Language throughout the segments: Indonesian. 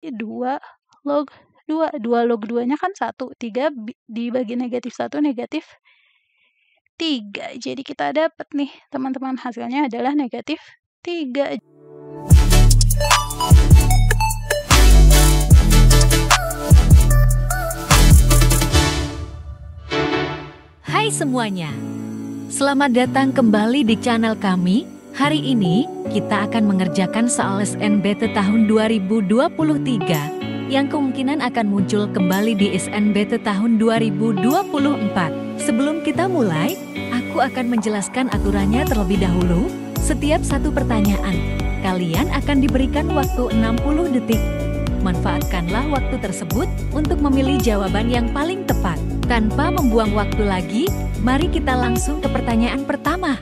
2 log 2. 2 log 2-nya kan 1. 3 dibagi negatif 1 negatif 3. Jadi kita dapat nih teman-teman, hasilnya adalah negatif 3. Hai semuanya, selamat datang kembali di channel kami. Hari ini kita akan mengerjakan soal SNBT tahun 2023 yang kemungkinan akan muncul kembali di SNBT tahun 2024. Sebelum kita mulai, aku akan menjelaskan aturannya terlebih dahulu. Setiap satu pertanyaan, kalian akan diberikan waktu 60 detik. Manfaatkanlah waktu tersebut untuk memilih jawaban yang paling tepat. Tanpa membuang waktu lagi, mari kita langsung ke pertanyaan pertama.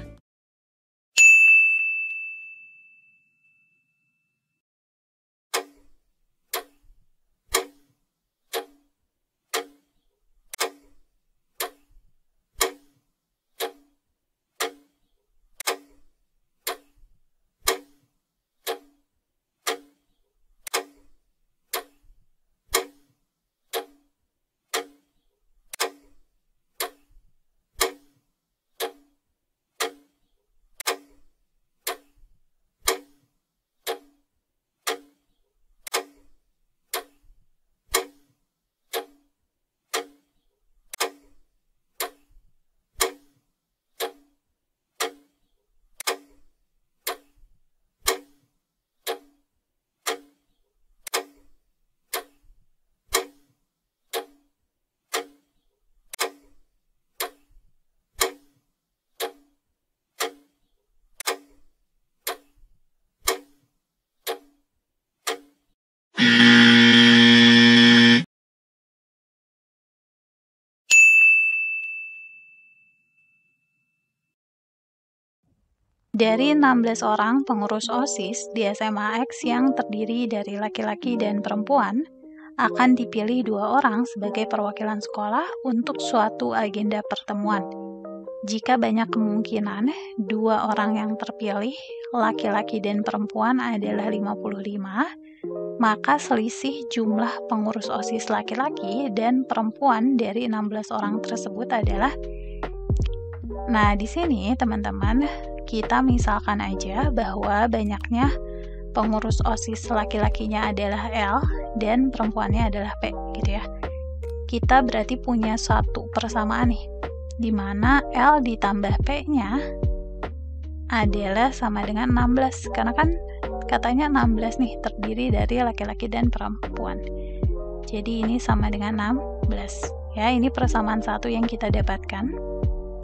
Dari 16 orang pengurus OSIS di SMA X yang terdiri dari laki-laki dan perempuan, akan dipilih 2 orang sebagai perwakilan sekolah untuk suatu agenda pertemuan. Jika banyak kemungkinan 2 orang yang terpilih, laki-laki dan perempuan adalah 55, maka selisih jumlah pengurus OSIS laki-laki dan perempuan dari 16 orang tersebut adalah. Nah, di sini teman-teman, kita misalkan aja bahwa banyaknya pengurus OSIS laki-lakinya adalah L dan perempuannya adalah P, gitu ya. Kita berarti punya suatu persamaan nih, di mana L ditambah P-nya adalah sama dengan 16, karena kan katanya 16 nih terdiri dari laki-laki dan perempuan. Jadi ini sama dengan 16. Ya, ini persamaan satu yang kita dapatkan.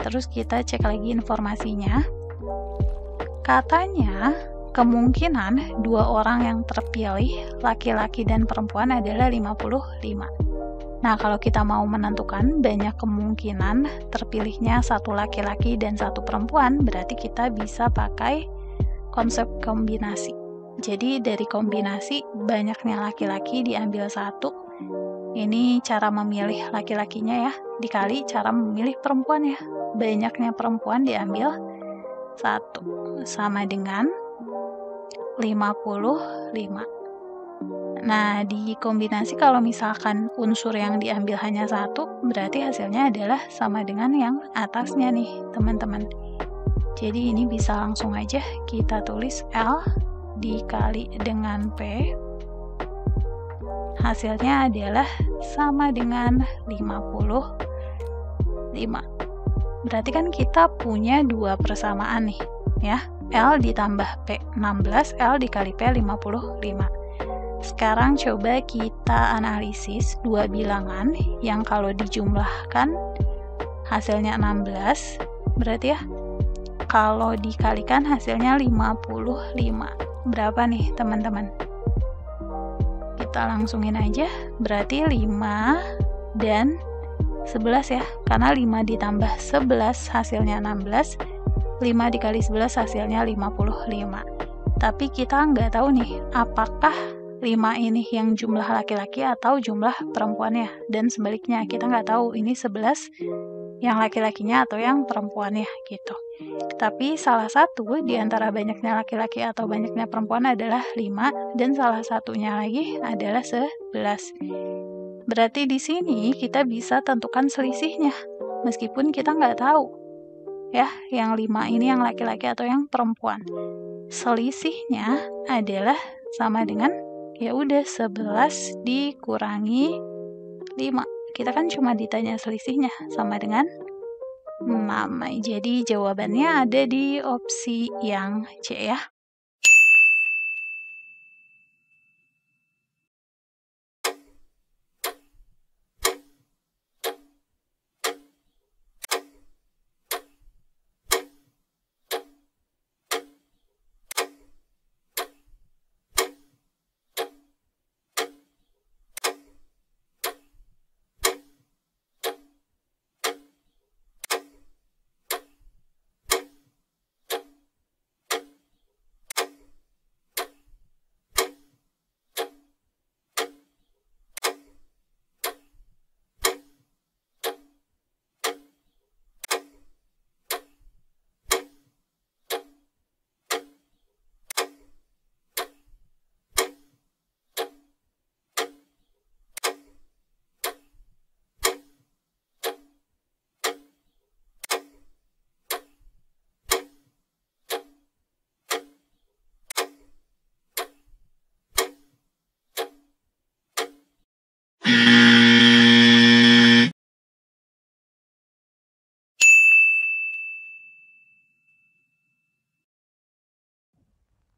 Terus kita cek lagi informasinya. Katanya kemungkinan 2 orang yang terpilih laki-laki dan perempuan adalah 55. Nah, kalau kita mau menentukan banyak kemungkinan terpilihnya satu laki-laki dan satu perempuan, berarti kita bisa pakai konsep kombinasi. Jadi dari kombinasi banyaknya laki-laki diambil 1. Ini cara memilih laki-lakinya ya, dikali cara memilih perempuan ya. Banyaknya perempuan diambil 1 sama dengan 55. Nah, di kombinasi kalau misalkan unsur yang diambil hanya 1, berarti hasilnya adalah sama dengan yang atasnya nih, teman-teman. Jadi ini bisa langsung aja kita tulis L dikali dengan P. Hasilnya adalah sama dengan 55. Berarti kan kita punya 2 persamaan nih, ya. L ditambah P 16, L dikali P 55. Sekarang coba kita analisis 2 bilangan yang kalau dijumlahkan hasilnya 16, berarti ya kalau dikalikan hasilnya 55. Berapa nih teman-teman? Kita langsungin aja, berarti 5 dan 11 ya, karena 5 ditambah 11 hasilnya 16, 5 dikali 11 hasilnya 55. Tapi kita nggak tahu nih, apakah 5 ini yang jumlah laki-laki atau jumlah perempuannya, dan sebaliknya kita nggak tahu ini 11 yang laki-lakinya atau yang perempuannya gitu. Tapi salah satu di antara banyaknya laki-laki atau banyaknya perempuan adalah 5 dan salah satunya lagi adalah 11. Berarti di sini kita bisa tentukan selisihnya meskipun kita nggak tahu ya yang 5 ini yang laki-laki atau yang perempuan. Selisihnya adalah sama dengan ya udah 11 dikurangi 5. Kita kan cuma ditanya selisihnya sama dengan 6. Jadi jawabannya ada di opsi yang C ya.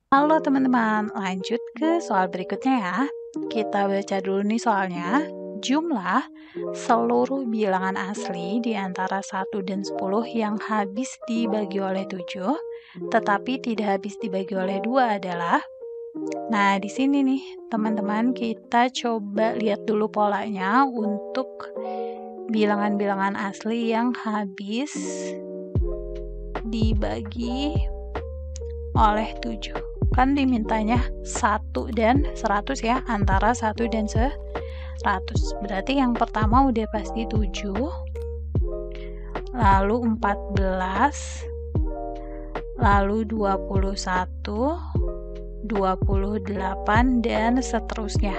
Halo teman-teman, lanjut ke soal berikutnya ya. Kita baca dulu nih soalnya. Jumlah seluruh bilangan asli di antara 1 dan 10 yang habis dibagi oleh 7, tetapi tidak habis dibagi oleh 2 adalah. Nah, di sini nih teman-teman kita coba lihat dulu polanya untuk bilangan-bilangan asli yang habis dibagi oleh 7. Kan dimintanya 1 dan 100 ya, antara 1 dan 100. Berarti yang pertama udah pasti 7, lalu 14, lalu 21, 28, dan seterusnya.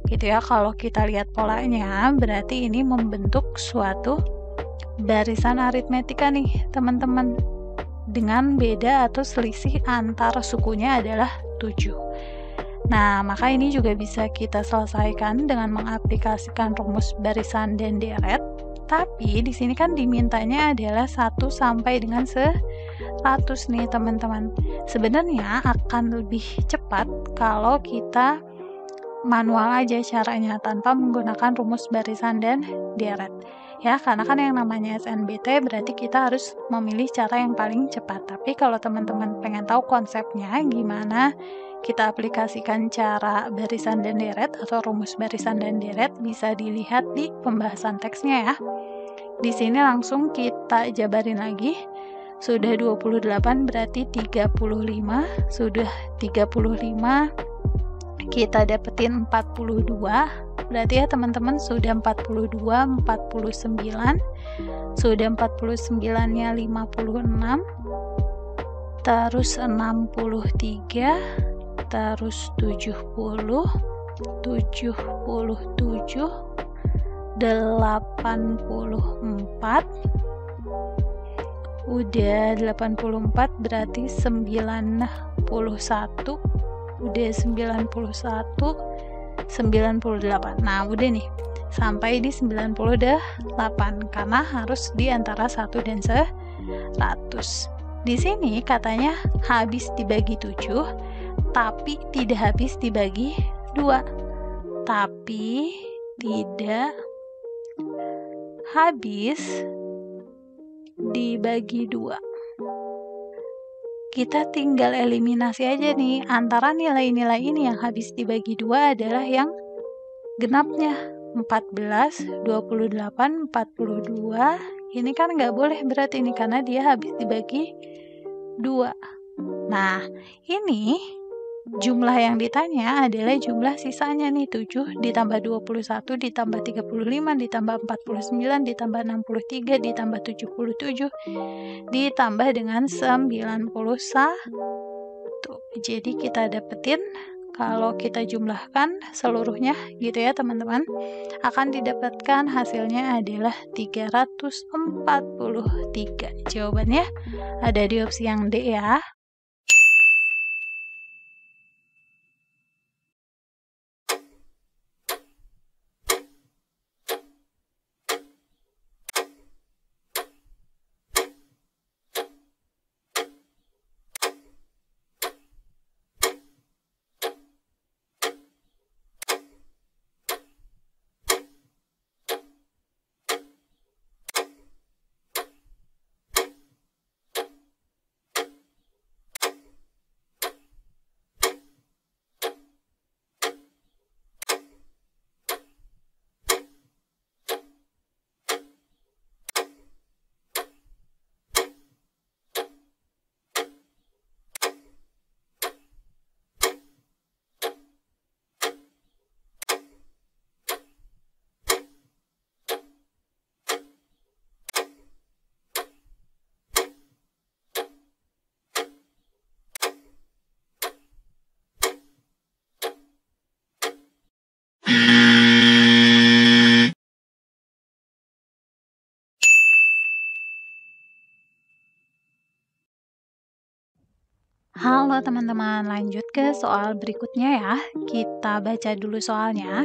Gitu ya, kalau kita lihat polanya, berarti ini membentuk suatu barisan aritmetika nih, teman-teman. Dengan beda atau selisih antara sukunya adalah 7. Nah, maka ini juga bisa kita selesaikan dengan mengaplikasikan rumus barisan dan deret. Tapi di sini kan dimintanya adalah 1 sampai dengan 100 nih, teman-teman. Sebenarnya akan lebih cepat kalau kita manual aja caranya tanpa menggunakan rumus barisan dan deret. Ya, karena kan yang namanya SNBT berarti kita harus memilih cara yang paling cepat. Tapi kalau teman-teman pengen tahu konsepnya gimana kita aplikasikan cara barisan dan deret atau rumus barisan dan deret, bisa dilihat di pembahasan teksnya ya. Di sini langsung kita jabarin lagi. Sudah 28 berarti 35, sudah 35 kita dapetin 42. Berarti ya teman-teman sudah 42, 49, sudah 49-nya 56, terus 63, terus 70, 77, 84, udah 84 berarti 91, udah 91, 98. Nah, udah nih. Sampai di 98 karena harus di antara 1 dan 100. Di sini katanya habis dibagi 7, tapi tidak habis dibagi 2. Tapi tidak habis dibagi 2. Kita tinggal eliminasi aja nih, antara nilai-nilai ini yang habis dibagi 2 adalah yang genapnya 14, 28, 42. Ini kan nggak boleh berarti ini karena dia habis dibagi 2. Nah, ini jumlah yang ditanya adalah jumlah sisanya nih, 7 ditambah 21 ditambah 35 ditambah 49 ditambah 63 ditambah 77 ditambah dengan 91. Jadi kita dapetin kalau kita jumlahkan seluruhnya gitu ya teman-teman, akan didapatkan hasilnya adalah 343. Jawabannya ada di opsi yang D ya. Halo teman-teman, lanjut ke soal berikutnya ya. Kita baca dulu soalnya.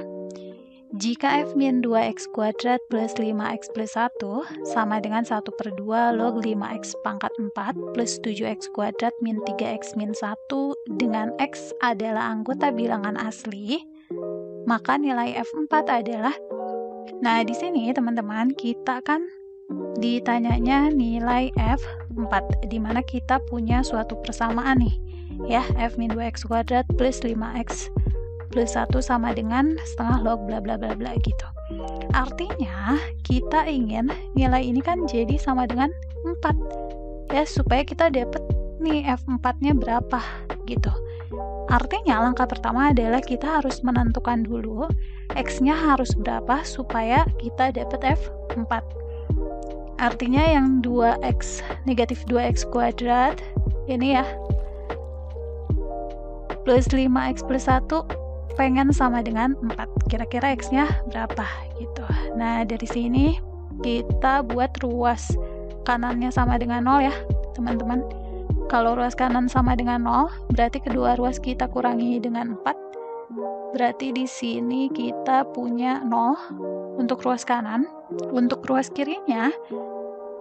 Jika f-2x kuadrat plus 5x plus 1 sama dengan 1/2 log 5x pangkat 4 plus 7x kuadrat min 3x min 1 dengan x adalah anggota bilangan asli, maka nilai f4 adalah. Nah, di sini teman-teman kita kan ditanyanya nilai f4, di mana kita punya suatu persamaan nih ya, f-2x kuadrat plus 5x plus 1 sama dengan setengah log bla bla bla bla gitu. Artinya kita ingin nilai ini kan jadi sama dengan 4 ya, supaya kita dapat nih f4 nya berapa gitu. Artinya langkah pertama adalah kita harus menentukan dulu x nya harus berapa supaya kita dapat f4. Artinya yang 2x, negatif 2x kuadrat ini ya, plus 5x plus 1 pengen sama dengan 4. Kira-kira x-nya berapa gitu. Nah, dari sini kita buat ruas kanannya sama dengan 0 ya, teman-teman. Kalau ruas kanan sama dengan 0, berarti kedua ruas kita kurangi dengan 4. Berarti di sini kita punya 0 untuk ruas kanan. Untuk ruas kirinya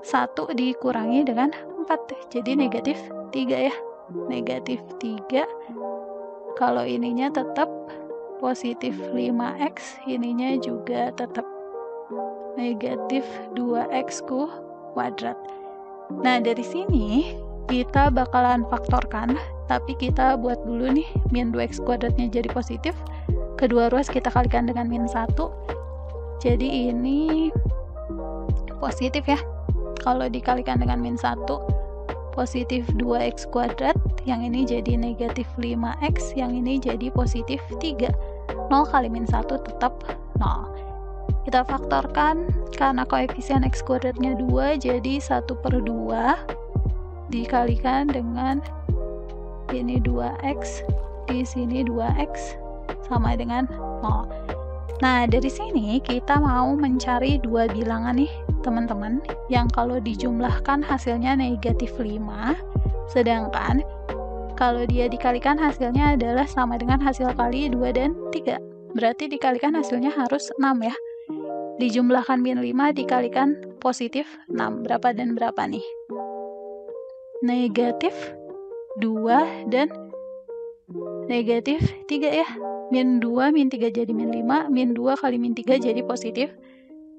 1 dikurangi dengan 4, jadi negatif 3 ya. Negatif 3. Kalau ininya tetap positif 5x, ininya juga tetap negatif 2x kuadrat. Nah, dari sini kita bakalan faktorkan, tapi kita buat dulu nih min 2x kuadratnya jadi positif, kedua ruas kita kalikan dengan min 1, jadi ini positif ya. Kalau dikalikan dengan min 1, positif 2x kuadrat, yang ini jadi negatif 5x, yang ini jadi positif 3. 0 kali min 1 tetap 0. Kita faktorkan, karena koefisien x kuadratnya 2, jadi 1/2 dikalikan dengan ini 2x, di sini 2x sama dengan 0. Nah, dari sini kita mau mencari dua bilangan nih teman-teman, yang kalau dijumlahkan hasilnya negatif 5, sedangkan kalau dia dikalikan hasilnya adalah sama dengan hasil kali 2 dan 3. Berarti dikalikan hasilnya harus 6 ya. Dijumlahkan min 5 dikalikan positif 6. Berapa dan berapa nih? Negatif 2 dan negatif 3 ya. Min 2, min 3 jadi min 5, min 2 kali min 3 jadi positif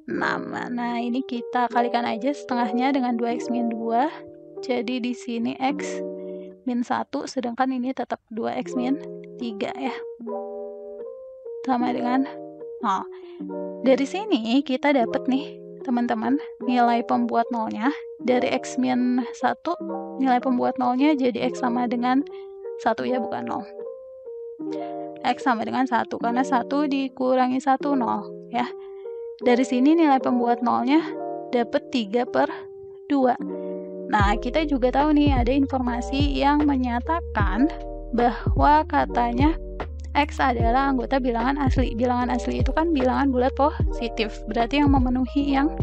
6. Nah, ini kita kalikan aja setengahnya dengan 2x min 2. Jadi di sini x min 1, sedangkan ini tetap 2x min 3 ya. Sama dengan 0. Dari sini kita dapat nih teman-teman nilai pembuat nolnya. Dari x min 1, nilai pembuat nolnya jadi x sama dengan 1 ya, bukan 0. X sama dengan 1, karena 1 dikurangi 1, 0 ya. Dari sini nilai pembuat nolnya dapat 3/2. Nah, kita juga tahu nih ada informasi yang menyatakan bahwa katanya X adalah anggota bilangan asli. Bilangan asli itu kan bilangan bulat positif, berarti yang memenuhi yang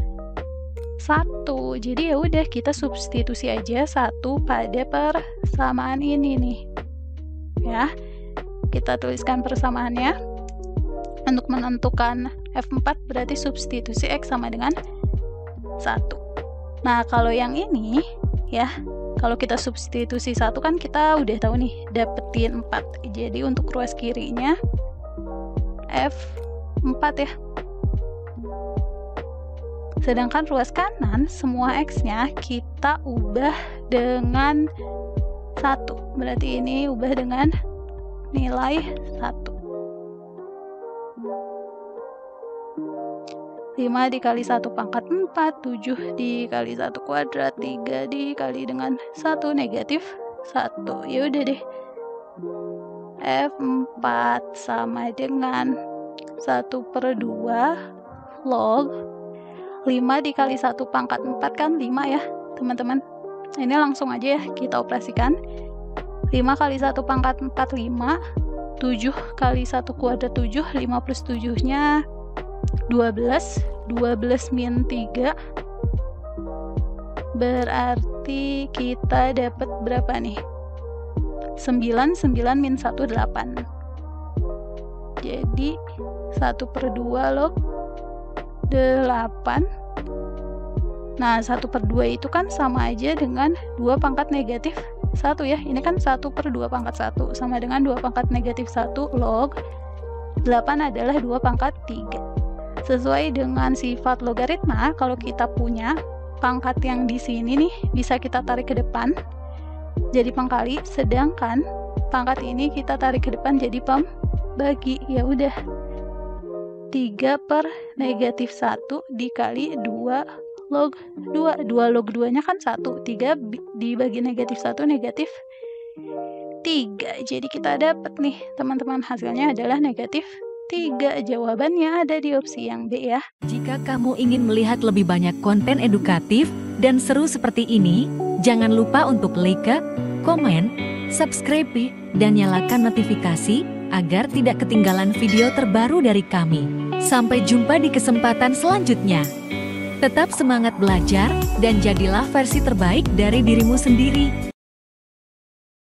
1. Jadi ya udah, kita substitusi aja 1 pada persamaan ini nih. Ya. Kita tuliskan persamaannya. Untuk menentukan F4 berarti substitusi X sama dengan 1. Nah, kalau yang ini ya, kalau kita substitusi 1 kan kita udah tahu nih dapetin 4. Jadi untuk ruas kirinya F4 ya. Sedangkan ruas kanan semua X-nya kita ubah dengan 1. Berarti ini ubah dengan nilai 1. 5 dikali 1 pangkat 4, 7 dikali 1 kuadrat, 3 dikali dengan 1 negatif 1. Ya udah deh. F4 sama dengan 1/2 log 5 dikali 1 pangkat 4 kan 5 ya teman-teman. Ini langsung aja ya kita operasikan. 5 kali 1 pangkat 4, 5. 7 kali 1 kuadrat 7. 5 plus 7 nya 12. 12 min 3. Berarti kita dapat berapa nih? 9. 9 min 1, 8. Jadi 1/2 log 8. Nah, 1/2 itu kan sama aja dengan 2 pangkat negatif 1 ya. Ini kan 1/2 pangkat 1 sama dengan 2 pangkat negatif 1 log 8 adalah 2 pangkat 3. Sesuai dengan sifat logaritma, kalau kita punya pangkat yang di sini nih bisa kita tarik ke depan jadi pangkali, sedangkan pangkat ini kita tarik ke depan jadi pembagi. Ya udah, 3/-1 dikali 2 log 2. 2 log 2 nya kan 1. 3 dibagi negatif 1 negatif 3. Jadi kita dapat nih teman-teman, hasilnya adalah negatif 3. Jawabannya ada di opsi yang B ya. Jika kamu ingin melihat lebih banyak konten edukatif dan seru seperti ini, jangan lupa untuk like, komen, subscribe, dan nyalakan notifikasi agar tidak ketinggalan video terbaru dari kami. Sampai jumpa di kesempatan selanjutnya. Tetap semangat belajar dan jadilah versi terbaik dari dirimu sendiri.